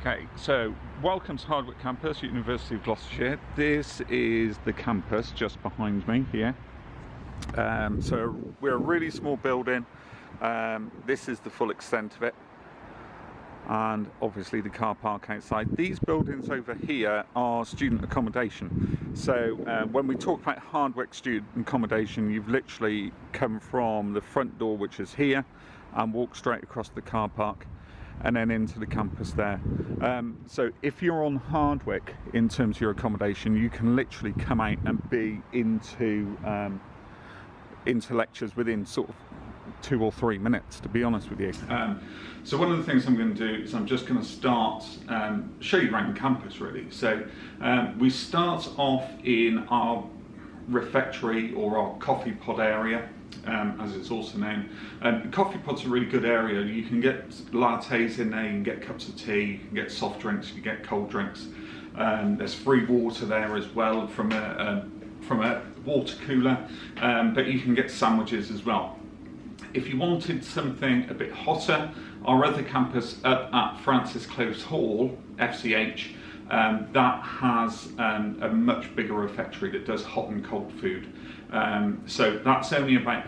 Okay, so welcome to Hardwick campus, University of Gloucestershire. This is the campus just behind me here. So we're a really small building. This is the full extent of it, and obviously the car park outside. These buildings over here are student accommodation. So when we talk about Hardwick student accommodation, you've literally come from the front door, which is here, and walk straight across the car park and then into the campus there. So if you're on Hardwick in terms of your accommodation, you can literally come out and be into lectures within sort of 2 or 3 minutes, to be honest with you. So one of the things I'm going to do is I'm just going to start, show you around campus really. So we start off in our refectory or our coffee pod area, as it's also known. Coffee pod's a really good area. You can get lattes in there, you can get cups of tea, you can get soft drinks, you can get cold drinks. There's free water there as well from a water cooler, but you can get sandwiches as well. If you wanted something a bit hotter, our other campus up at Francis Close Hall, FCH, that has a much bigger refectory that does hot and cold food. So that's only about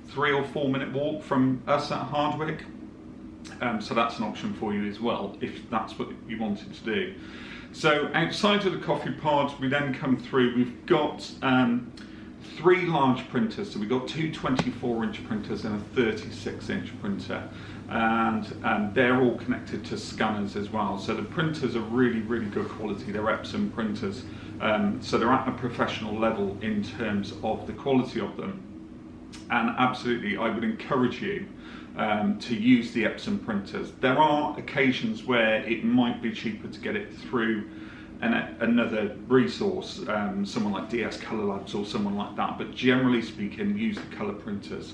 3 or 4 minute walk from us at Hardwick. So that's an option for you as well, if that's what you wanted to do. So outside of the coffee pod, we then come through, we've got 3 large printers. So we've got 2 24-inch printers and a 36-inch printer. And they're all connected to scanners as well. So the printers are really, really good quality. They're Epson printers. So they're at a professional level in terms of the quality of them. And absolutely, I would encourage you to use the Epson printers. There are occasions where it might be cheaper to get it through another resource, someone like DS Colour Labs or someone like that, but generally speaking, use the colour printers.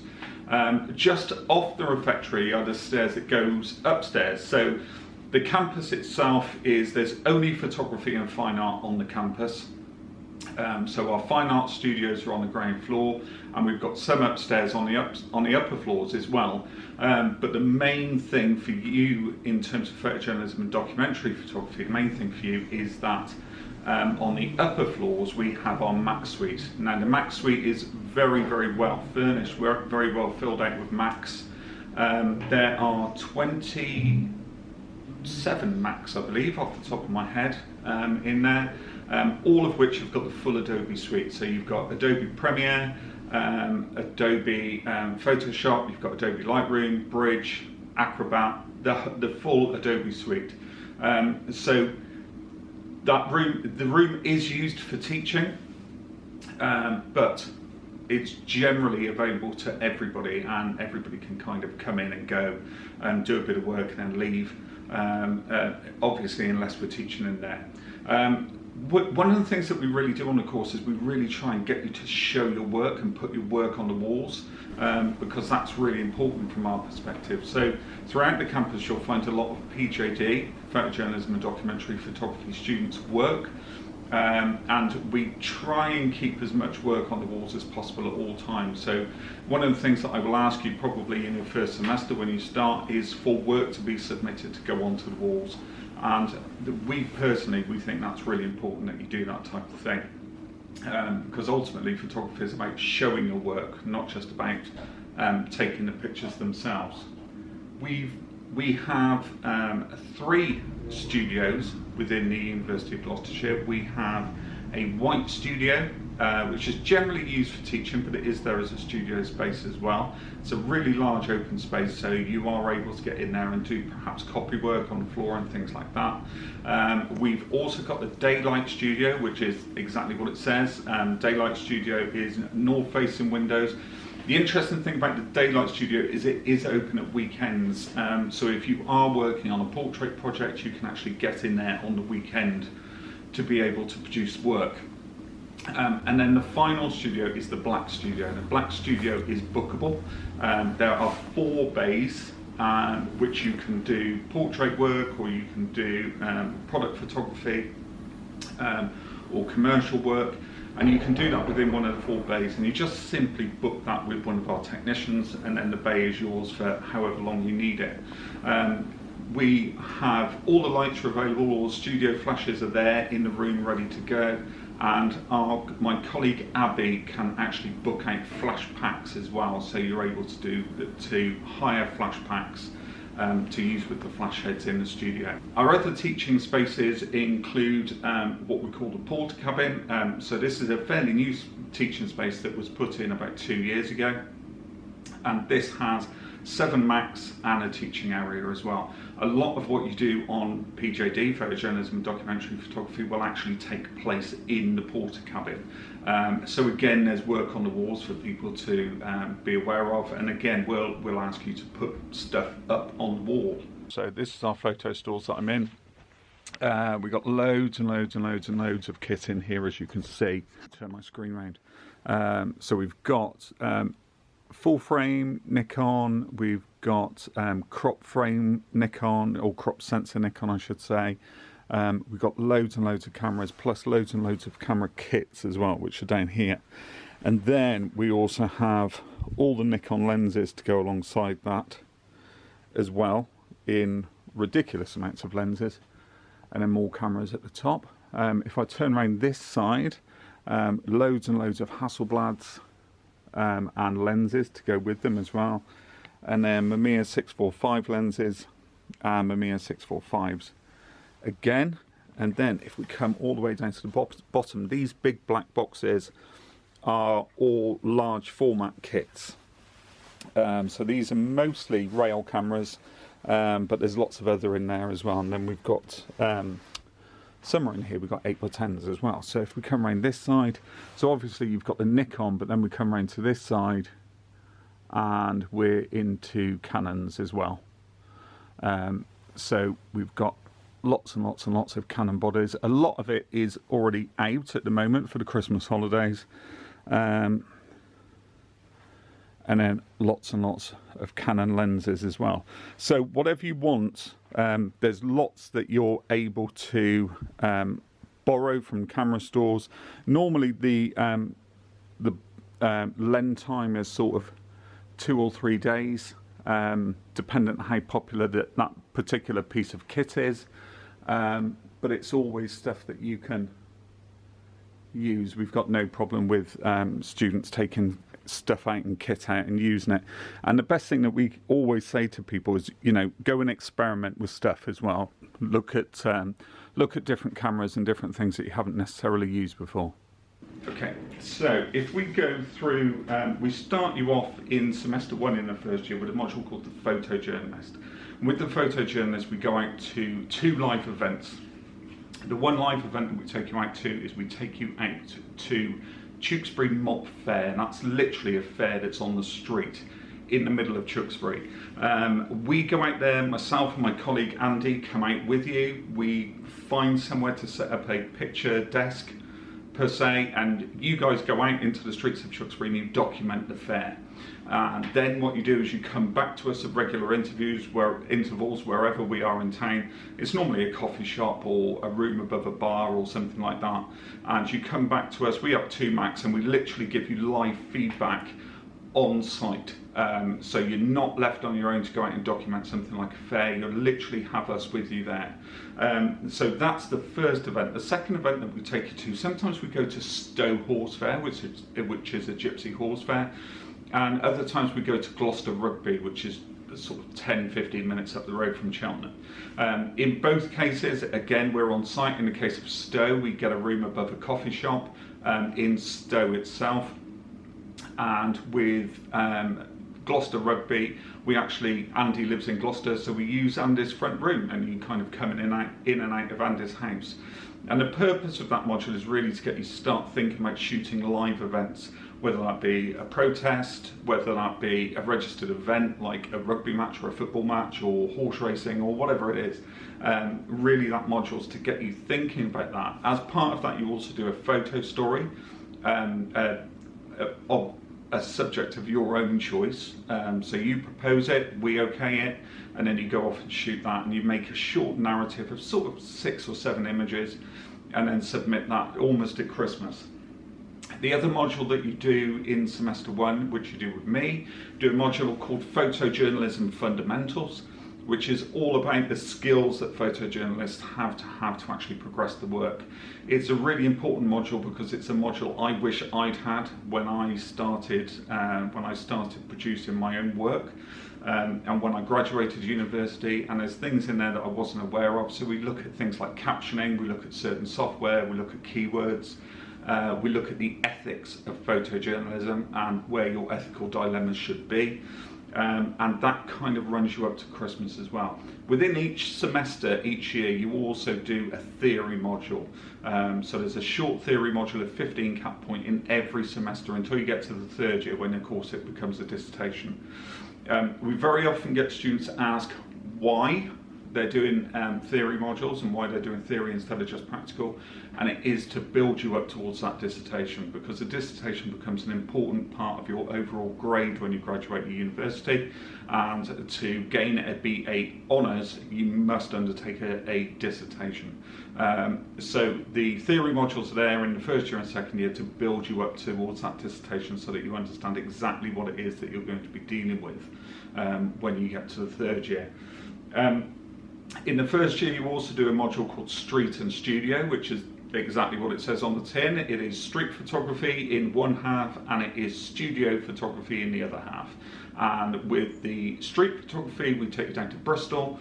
Just off the refectory are the stairs that goes upstairs. So the campus itself there's only photography and fine art on the campus. So our fine art studios are on the ground floor, and we've got some upstairs on the upper floors as well. But the main thing for you in terms of photojournalism and documentary photography, the main thing for you is that on the upper floors we have our Mac suite. Now the Mac suite is very, very well furnished. We're very well filled out with Macs. There are 27 Macs, I believe, off the top of my head, in there. All of which have got the full Adobe suite. So you've got Adobe Premiere, Adobe Photoshop, you've got Adobe Lightroom, Bridge, Acrobat, the full Adobe suite. So the room is used for teaching, but it's generally available to everybody, and everybody can kind of come in and go and do a bit of work and then leave, obviously unless we're teaching in there. One of the things that we really do on the course is we really try and get you to show your work and put your work on the walls, because that's really important from our perspective. So throughout the campus you'll find a lot of PJD, photojournalism and documentary photography students' work, and we try and keep as much work on the walls as possible at all times. So one of the things that I will ask you probably in your first semester when you start is for work to be submitted to go onto the walls. And we think that's really important that you do that type of thing, because ultimately photography is about showing your work, not just about taking the pictures themselves. We have 3 studios within the University of Gloucestershire. We have a white studio, which is generally used for teaching, but it is there as a studio space as well. It's a really large open space, so you are able to get in there and do perhaps copy work on the floor and things like that. We've also got the daylight studio, which is exactly what it says. Daylight studio is north-facing windows. The interesting thing about the daylight studio is it is open at weekends, so if you are working on a portrait project, you can actually get in there on the weekend to be able to produce work. And then the final studio is the black studio. The black studio is bookable. There are 4 bays which you can do portrait work, or you can do product photography, or commercial work, and you can do that within one of the 4 bays, and you just simply book that with one of our technicians, and then the bay is yours for however long you need it. we have all the lights are available, all the studio flashes are there in the room ready to go, and my colleague Abby can actually book out flash packs as well, so you're able to hire flash packs to use with the flash heads in the studio. Our other teaching spaces include what we call the porter cabin. So this is a fairly new teaching space that was put in about 2 years ago, and this has 7 Macs and a teaching area as well. A lot of what you do on PJD, photojournalism and documentary photography, will actually take place in the porter cabin. So again, there's work on the walls for people to be aware of, and again, we'll ask you to put stuff up on the wall. So this is our photo stores that I'm in. We've got loads and loads and loads and loads of kit in here, as you can see. Turn my screen around. So we've got full frame Nikon, we've got crop frame Nikon, or crop sensor Nikon I should say. We've got loads and loads of cameras, plus loads and loads of camera kits as well, which are down here. And then we also have all the Nikon lenses to go alongside that as well, in ridiculous amounts of lenses, and then more cameras at the top. If I turn around this side, loads and loads of Hasselblads and lenses to go with them as well, and then Mamiya 645 lenses and Mamiya 645s again. And then if we come all the way down to the bottom, these big black boxes are all large format kits. So these are mostly rail cameras, but there's lots of other in there as well. And then we've got somewhere in here we've got 8x10s as well. So if we come around this side, so obviously you've got the Nikon, but then we come around to this side and we're into Canons as well. So we've got lots and lots and lots of Canon bodies. A lot of it is already out at the moment for the Christmas holidays. And then lots and lots of Canon lenses as well. So whatever you want, there's lots that you're able to borrow from camera stores. Normally the lend time is sort of 2 or 3 days, dependent on how popular that particular piece of kit is. But it's always stuff that you can use. We've got no problem with students taking stuff out and kit out and using it. And the best thing that we always say to people is, you know, go and experiment with stuff as well. Look at different cameras and different things that you haven't necessarily used before. Okay, so if we go through, we start you off in semester 1 in the first year with a module called the photojournalist. With the photojournalist, we go out to 2 live events. The one live event that we take you out to is we take you out to Tewkesbury Mop Fair, and that's literally a fair that's on the street in the middle of Tewkesbury. We go out there, myself and my colleague Andy come out with you. We find somewhere to set up a picture desk per se, and you guys go out into the streets of Tewkesbury and you document the fair. And then what you do is you come back to us at regular intervals wherever we are in town. It's normally a coffee shop or a room above a bar or something like that. And you come back to us, we up 2 Macs, and we literally give you live feedback on site. So you're not left on your own to go out and document something like a fair. You'll literally have us with you there. So that's the first event. The second event that we take you to, sometimes we go to Stowe Horse Fair, which is a gypsy horse fair. And other times we go to Gloucester Rugby, which is sort of 10-15 minutes up the road from Cheltenham. In both cases, again, we're on site. In the case of Stowe, we get a room above a coffee shop in Stowe itself. And with Gloucester Rugby, Andy lives in Gloucester, so we use Andy's front room, and you kind of come in and out of Andy's house. And the purpose of that module is really to get you to start thinking about shooting live events, whether that be a protest, whether that be a registered event like a rugby match or a football match or horse racing or whatever it is. Really that module is to get you thinking about that. As part of that, you also do a photo story of a subject of your own choice. So you propose it, we okay it, and then you go off and shoot that, and you make a short narrative of sort of 6 or 7 images and then submit that almost at Christmas. The other module that you do in semester 1, which you do with me, do a module called Photojournalism Fundamentals, which is all about the skills that photojournalists have to actually progress the work. It's a really important module because it's a module I wish I'd had when I started producing my own work. And when I graduated university, and there's things in there that I wasn't aware of. So we look at things like captioning, we look at certain software, we look at keywords, we look at the ethics of photojournalism and where your ethical dilemmas should be. And that kind of runs you up to Christmas as well. Within each semester, each year, you also do a theory module. So there's a short theory module of 15 cap point in every semester until you get to the third year, when of course it becomes a dissertation. We very often get students ask why they're doing theory modules and why they're doing theory instead of just practical, and it is to build you up towards that dissertation, because the dissertation becomes an important part of your overall grade when you graduate university, and to gain a BA honours you must undertake a dissertation. So the theory modules are there in the first year and second year to build you up towards that dissertation, so that you understand exactly what it is that you're going to be dealing with when you get to the third year. In the first year, you also do a module called Street and Studio, which is exactly what it says on the tin. It is street photography in one half, and it is studio photography in the other half. And with the street photography, we take you down to Bristol.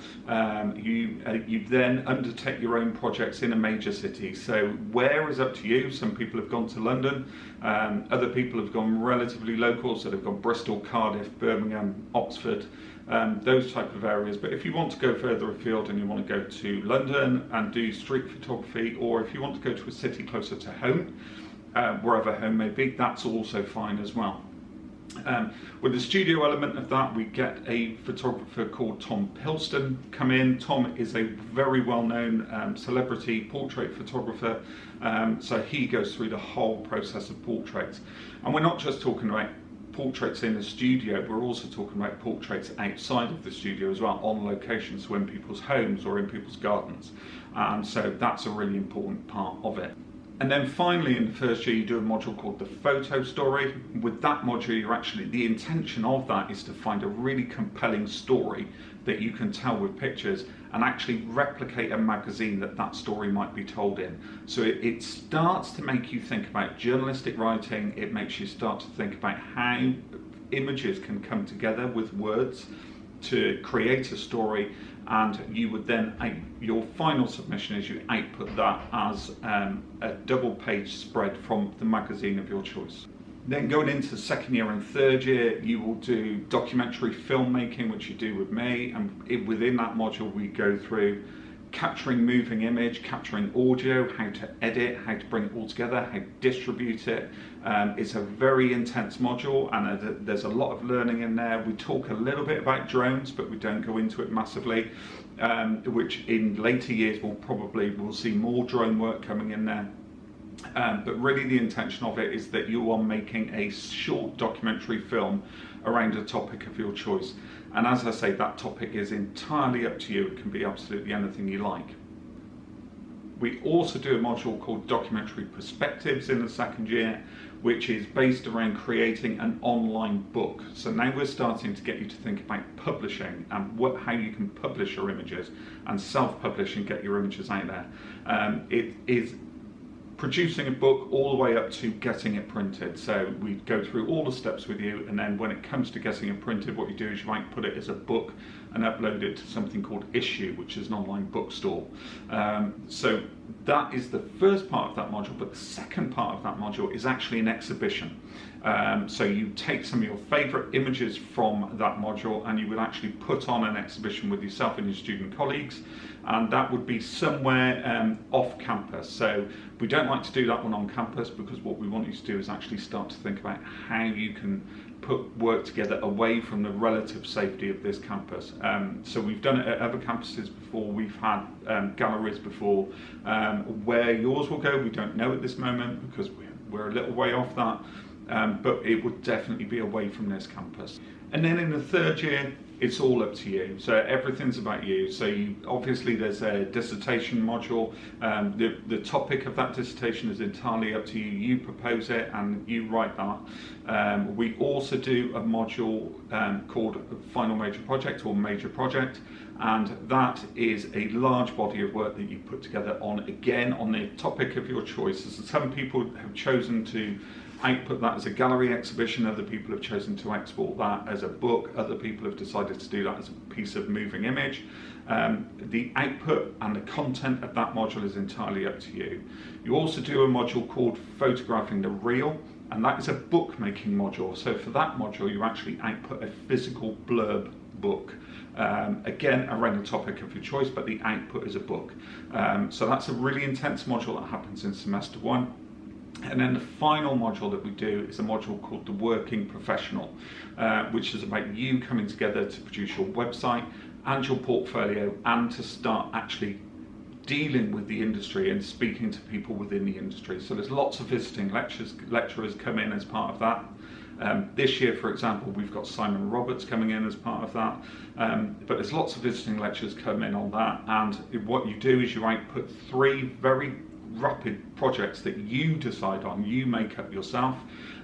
You then undertake your own projects in a major city. So where is up to you. Some people have gone to London, other people have gone relatively local, so they've gone Bristol, Cardiff, Birmingham, Oxford, those type of areas. But if you want to go further afield and you want to go to London and do street photography, or if you want to go to a city closer to home, wherever home may be, that's also fine as well. With the studio element of that, we get a photographer called Tom Pilston come in. Tom is a very well-known celebrity portrait photographer, so he goes through the whole process of portraits. And we're not just talking about portraits in the studio, we're also talking about portraits outside of the studio as well, on location, so in people's homes or in people's gardens. So that's a really important part of it. And then finally, in the first year, you do a module called the photo story. With that module, the intention of that is to find a really compelling story that you can tell with pictures and actually replicate a magazine that story might be told in. So it starts to make you think about journalistic writing. It makes you start to think about how images can come together with words to create a story, and you would then, your final submission is you output that as a double-page spread from the magazine of your choice. Then going into the second year and third year, you will do documentary filmmaking, which you do with me, and within that module we go through capturing moving image, capturing audio, how to edit, how to bring it all together, how to distribute it. It's a very intense module, and there's a lot of learning in there. We talk a little bit about drones, but we don't go into it massively, which in later years we'll see more drone work coming in there. But really the intention of it is that you are making a short documentary film around a topic of your choice. And as I say, that topic is entirely up to you. It can be absolutely anything you like. We also do a module called Documentary Perspectives in the second year, which is based around creating an online book. So now we're starting to get you to think about publishing and how you can publish your images and self-publish and get your images out there. It is producing a book all the way up to getting it printed. So we go through all the steps with you, and then when it comes to getting it printed, what you do is you might put it as a book and upload it to something called Issue, which is an online bookstore. So that is the first part of that module, but the second part of that module is actually an exhibition. So you take some of your favourite images from that module and you would actually put on an exhibition with yourself and your student colleagues, and that would be somewhere off campus. So we don't like to do that one on campus, because what we want you to do is actually start to think about how you can put work together away from the relative safety of this campus. So we've done it at other campuses before, we've had galleries before. Where yours will go, we don't know at this moment, because we're a little way off that. But it would definitely be away from this campus. And then in the third year, it's all up to you. So everything's about you. So obviously there's a dissertation module. The topic of that dissertation is entirely up to you. You propose it and you write that. We also do a module called Final Major Project or Major Project, and that is a large body of work that you put together on the topic of your choice. Some people have chosen to output that as a gallery exhibition, other people have chosen to export that as a book, other people have decided to do that as a piece of moving image. The output and the content of that module is entirely up to you. You also do a module called Photographing the Real, and that is a bookmaking module. So for that module you actually output a physical blurb book. Again, around the topic of your choice, but the output is a book. So that's a really intense module that happens in semester 1. And then the final module that we do is a module called the Working Professional, which is about you coming together to produce your website and your portfolio and to start actually dealing with the industry and speaking to people within the industry. So there's lots of visiting lecturers come in as part of that. This year, for example, we've got Simon Roberts coming in as part of that, but there's lots of visiting lecturers come in on that, and what you do is you output 3 very rapid projects that you decide on, you make up yourself,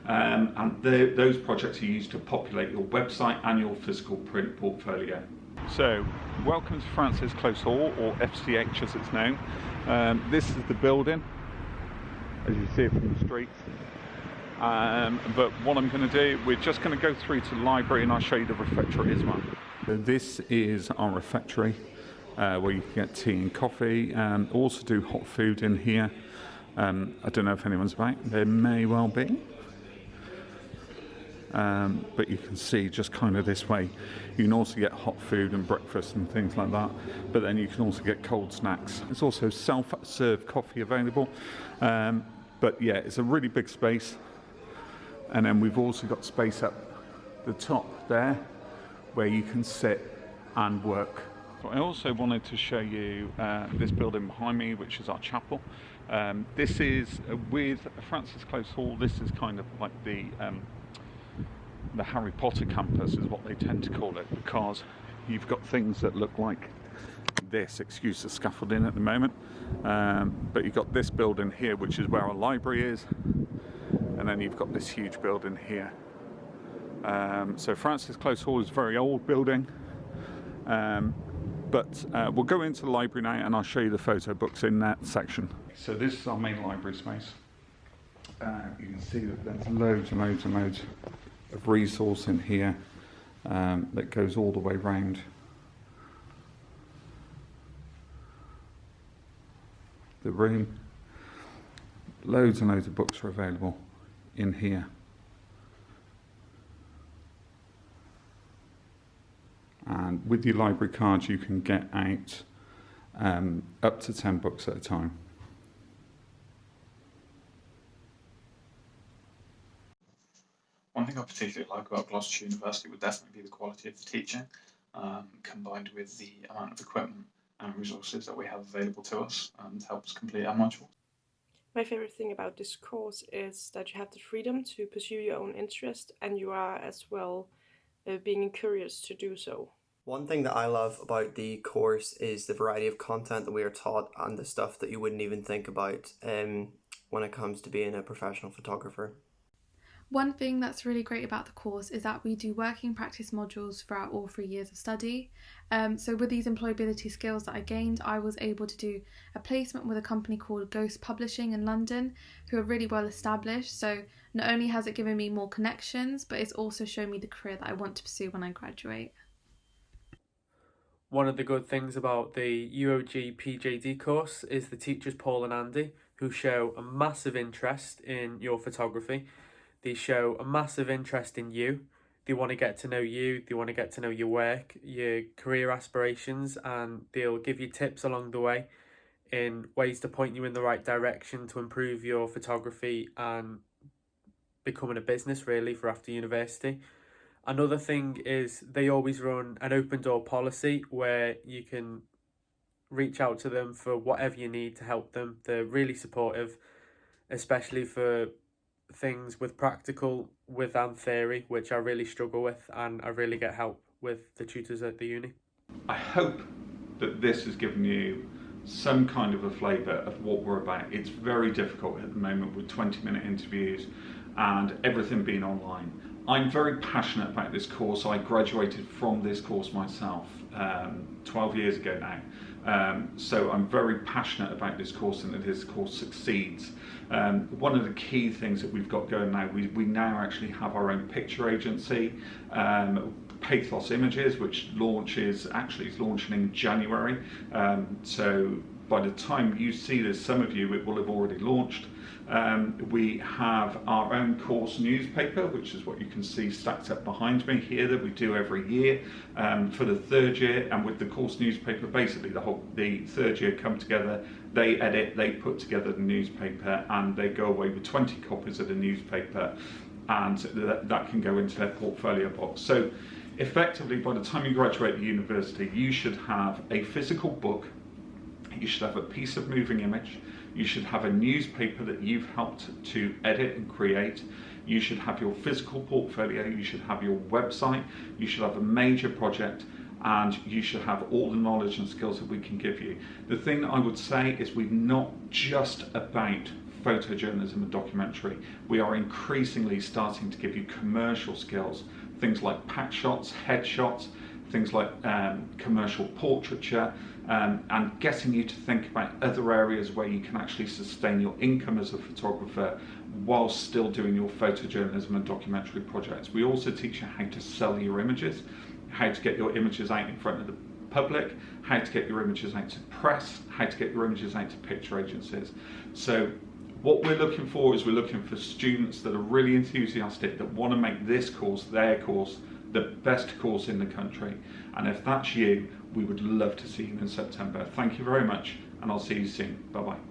and those projects are used to populate your website and your physical print portfolio. So, welcome to Francis Close Hall, or FCH as it's known. This is the building, as you see it from the street. But what I'm going to do, we're just going to go through to the library and I'll show you the refectory as well. So this is our refectory, where you can get tea and coffee, and also do hot food in here. I don't know if anyone's about, there may well be. But you can see just kind of this way, you can also get hot food and breakfast and things like that, but then you can also get cold snacks. There's also self-serve coffee available, but yeah, it's a really big space. And then we've also got space up the top there where you can sit and work. So I also wanted to show you this building behind me, which is our chapel. This is with Francis Close Hall. This is kind of like the Harry Potter campus is what they tend to call it, because you've got things that look like this, excuse the scaffolding at the moment, but you've got this building here, which is where our library is, and then you've got this huge building here. So Francis Close Hall is a very old building, but we'll go into the library now and I'll show you the photo books in that section. So this is our main library space. You can see that there's loads and loads and loads of resource in here that goes all the way round. The room. Loads and loads of books are available in here. And with your library cards you can get out up to 10 books at a time. One thing I particularly like about Gloucester University would definitely be the quality of the teaching, combined with the amount of equipment and resources that we have available to us to help us complete our module. My favorite thing about this course is that you have the freedom to pursue your own interest, and you are as well being encouraged to do so. One thing that I love about the course is the variety of content that we are taught and the stuff that you wouldn't even think about when it comes to being a professional photographer. One thing that's really great about the course is that we do working practice modules throughout all 3 years of study. So with these employability skills that I gained, I was able to do a placement with a company called Ghost Publishing in London, who are really well established. So not only has it given me more connections, but it's also shown me the career that I want to pursue when I graduate. One of the good things about the UoG PJD course is the teachers Paul and Andy, who show a massive interest in your photography. They show a massive interest in you. They want to get to know you. They want to get to know your work, your career aspirations, and they'll give you tips along the way in ways to point you in the right direction to improve your photography and becoming a business really for after university. Another thing is they always run an open door policy where you can reach out to them for whatever you need to help them. They're really supportive, especially for things with practical and theory, which I really struggle with and I really get help with the tutors at the uni. I hope that this has given you some kind of a flavour of what we're about. It's very difficult at the moment with 20-minute interviews and everything being online. I'm very passionate about this course. I graduated from this course myself 12 years ago now. So I'm very passionate about this course and that this course succeeds. One of the key things that we've got going now, we now actually have our own picture agency, Pathos Images, which is launching in January. So by the time you see this, some of you, it will have already launched. We have our own course newspaper, which is what you can see stacked up behind me here, that we do every year for the third year. And with the course newspaper, basically the third year come together, they edit, they put together the newspaper, and they go away with 20 copies of the newspaper, and that can go into their portfolio box. So effectively, by the time you graduate the university, you should have a physical book, you should have a piece of moving image, you should have a newspaper that you've helped to edit and create, you should have your physical portfolio, you should have your website, you should have a major project, and you should have all the knowledge and skills that we can give you. The thing that I would say is we're not just about photojournalism and documentary. We are increasingly starting to give you commercial skills, things like pack shots, headshots, things like commercial portraiture, and getting you to think about other areas where you can actually sustain your income as a photographer whilst still doing your photojournalism and documentary projects. We also teach you how to sell your images, how to get your images out in front of the public, how to get your images out to press, how to get your images out to picture agencies. So what we're looking for is we're looking for students that are really enthusiastic, that want to make this course, their course, the best course in the country. And if that's you, we would love to see you in September. Thank you very much, and I'll see you soon. Bye-bye.